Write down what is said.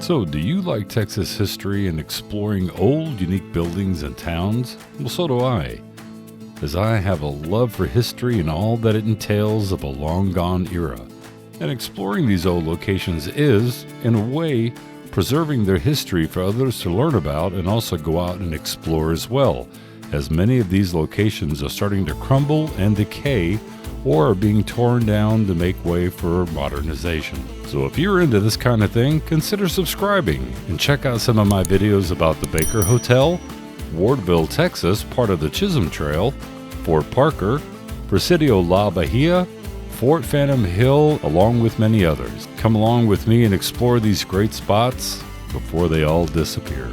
So, do you like Texas history and exploring old, unique buildings and towns? Well, so do I, as I have a love for history and all that it entails of a long-gone era. And exploring these old locations is, in a way, preserving their history for others to learn about and also go out and explore as well, as many of these locations are starting to crumble and decay or are being torn down to make way for modernization. So if you're into this kind of thing, consider subscribing and check out some of my videos about the Baker Hotel, Wardville, Texas, part of the Chisholm Trail, Fort Parker, Presidio La Bahia, Fort Phantom Hill, along with many others. Come along with me and explore these great spots before they all disappear.